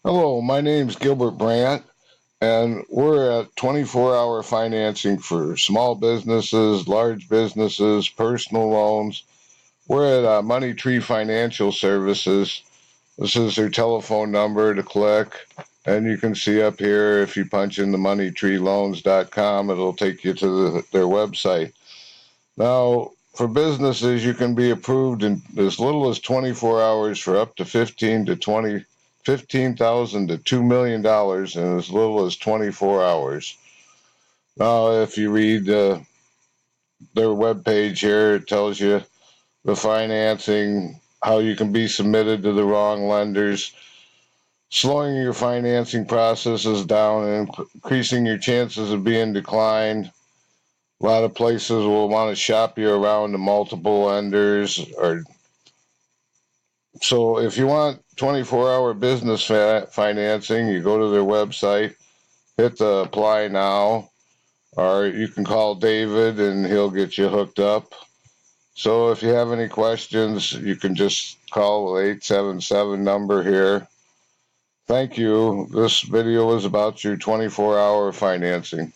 Hello, my name's Gilbert Brandt, and we're at 24-hour financing for small businesses, large businesses, personal loans. We're at Money Tree Financial Services. This is their telephone number to click, and you can see up here if you punch in the moneytreeloans.com, it'll take you to their website. Now, for businesses, you can be approved in as little as 24 hours for up to 15,000 to $2 million in as little as 24 hours. Now, if you read their webpage here, it tells you the financing, how you can be submitted to the wrong lenders, slowing your financing processes down and increasing your chances of being declined. A lot of places will want to shop you around to multiple lenders. So if you want 24-hour business financing, you go to their website, hit the apply now, or you can call David and he'll get you hooked up. So if you have any questions, you can just call the 877 number here. Thank you. This video is about your 24-hour financing.